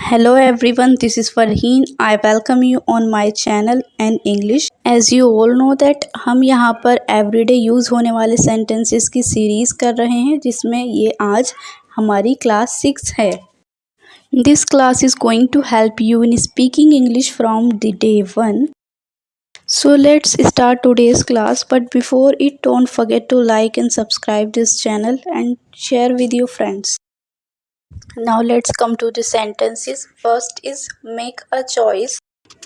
Hello everyone, this is Farheen. I welcome you on my channel and English. As you all know that हम यहाँ पर everyday use होने वाले sentences की series कर रहे हैं जिसमें ये आज हमारी क्लास 6 है. This class is going to help you in speaking English from the day 1. So let's start today's class, but before it, don't forget to like and subscribe this channel and share with your friends. Now let's come to the sentences. First is make a choice.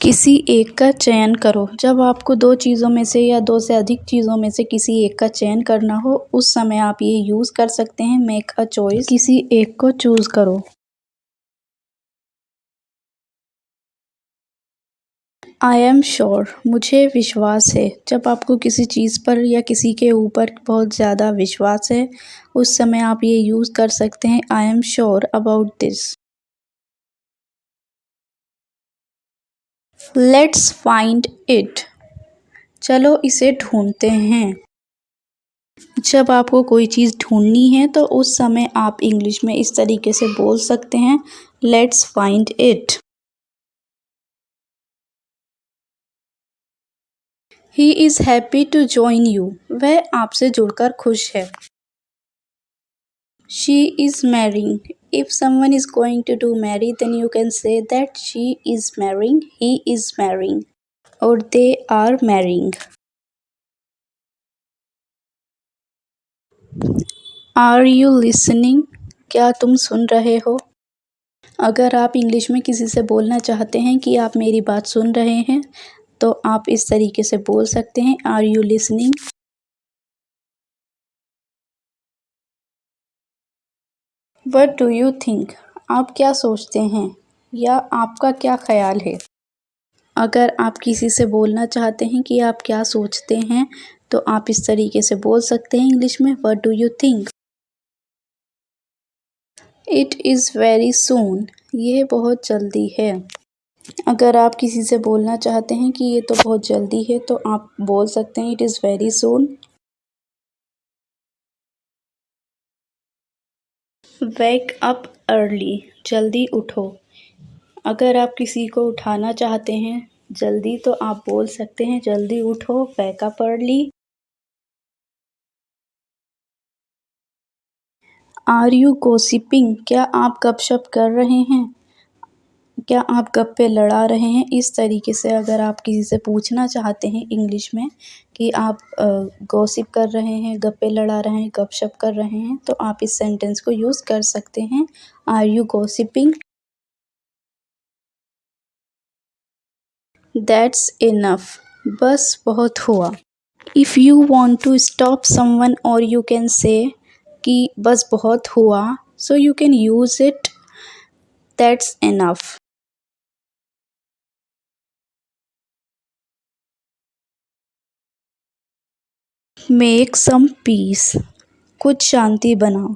किसी एक का चयन करो. जब आपको दो चीज़ों में से या दो से अधिक चीज़ों में से किसी एक का चयन करना हो उस समय आप ये यूज़ कर सकते हैं मेक अ चॉइस. किसी एक को चूज़ करो. आई एम श्योर, मुझे विश्वास है. जब आपको किसी चीज़ पर या किसी के ऊपर बहुत ज़्यादा विश्वास है उस समय आप ये यूज़ कर सकते हैं I am sure about this. Let's find it. चलो इसे ढूंढते हैं. जब आपको कोई चीज़ ढूंढनी है तो उस समय आप इंग्लिश में इस तरीके से बोल सकते हैं let's find it. He is happy to join you. वह आपसे जुड़कर खुश है. She is marrying. If someone is going to do marry then you can say that she is marrying, he is marrying और they are marrying. Are you listening. क्या तुम सुन रहे हो. अगर आप इंग्लिश में किसी से बोलना चाहते हैं कि आप मेरी बात सुन रहे हैं तो आप इस तरीके से बोल सकते हैं are you listening. What do you think. आप क्या सोचते हैं या आपका क्या ख्याल है. अगर आप किसी से बोलना चाहते हैं कि आप क्या सोचते हैं तो आप इस तरीके से बोल सकते हैं इंग्लिश में what do you think. It is very soon. ये बहुत जल्दी है. अगर आप किसी से बोलना चाहते हैं कि ये तो बहुत जल्दी है तो आप बोल सकते हैं it is very soon. Wake up early. जल्दी उठो. अगर आप किसी को उठाना चाहते हैं जल्दी तो आप बोल सकते हैं जल्दी उठो wake up early. Are you gossiping. क्या आप गपशप कर रहे हैं. क्या आप गप्पे लड़ा रहे हैं. इस तरीके से अगर आप किसी से पूछना चाहते हैं इंग्लिश में कि आप गॉसिप कर रहे हैं, गप्पे लड़ा रहे हैं, गपशप कर रहे हैं तो आप इस सेंटेंस को यूज़ कर सकते हैं are you gossiping. That's enough. बस बहुत हुआ. If you want to stop someone और यू कैन से कि बस बहुत हुआ so you can use it that's enough. Make some peace. कुछ शांति बनाओ.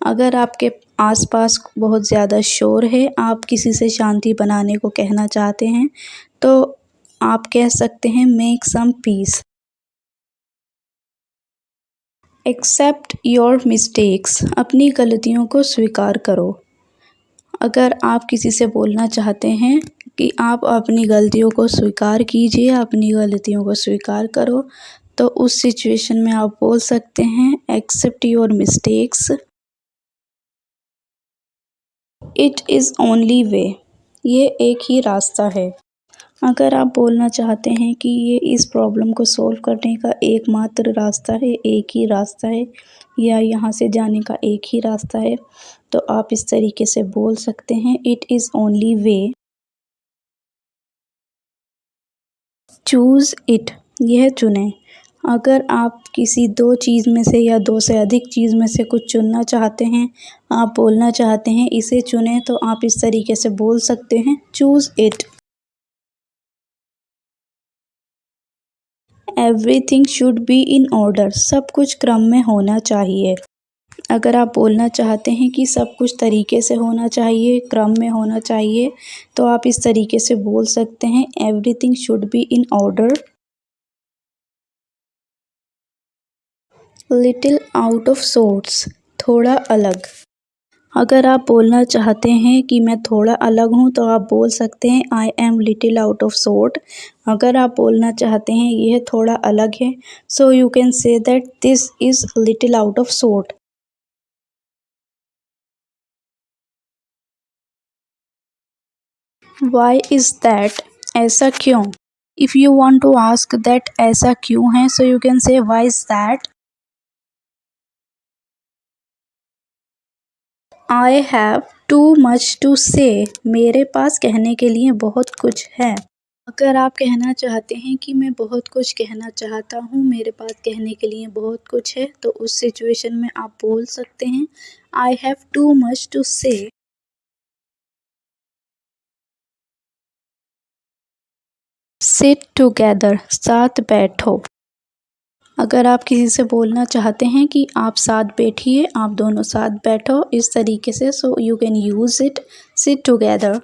अगर आपके आसपास बहुत ज़्यादा शोर है आप किसी से शांति बनाने को कहना चाहते हैं तो आप कह सकते हैं make some peace. Accept your mistakes. अपनी गलतियों को स्वीकार करो. अगर आप किसी से बोलना चाहते हैं कि आप अपनी गलतियों को स्वीकार कीजिए, अपनी गलतियों को स्वीकार करो तो उस सिचुएशन में आप बोल सकते हैं accept your mistakes. It is only way. ये एक ही रास्ता है. अगर आप बोलना चाहते हैं कि ये इस प्रॉब्लम को सॉल्व करने का एकमात्र रास्ता है, एक ही रास्ता है या यहाँ से जाने का एक ही रास्ता है तो आप इस तरीके से बोल सकते हैं it is only way. Choose it. यह चुनें. अगर आप किसी दो चीज़ में से या दो से अधिक चीज़ में से कुछ चुनना चाहते हैं, आप बोलना चाहते हैं इसे चुनें तो आप इस तरीके से बोल सकते हैं choose it. Everything should be in order. सब कुछ क्रम में होना चाहिए. अगर आप बोलना चाहते हैं कि सब कुछ तरीके से होना चाहिए, क्रम में होना चाहिए तो आप इस तरीके से बोल सकते हैं everything should be in order. Little out of sorts. थोड़ा अलग. अगर आप बोलना चाहते हैं कि मैं थोड़ा अलग हूँ तो आप बोल सकते हैं I am little out of sort. अगर आप बोलना चाहते हैं यह थोड़ा अलग है so you can say that this is little out of sort. Why is that, ऐसा क्यों। If you want to ask that ऐसा क्यों है so you can say why is that. I have too much to say, मेरे पास कहने के लिए बहुत कुछ है। अगर आप कहना चाहते हैं कि मैं बहुत कुछ कहना चाहता हूँ, मेरे पास कहने के लिए बहुत कुछ है, तो उस सिचुएशन में आप बोल सकते हैं I have too much to say. Sit together, साथ बैठो। अगर आप किसी से बोलना चाहते हैं कि आप साथ बैठिए, आप दोनों साथ बैठो इस तरीके से, सो you can use it sit together.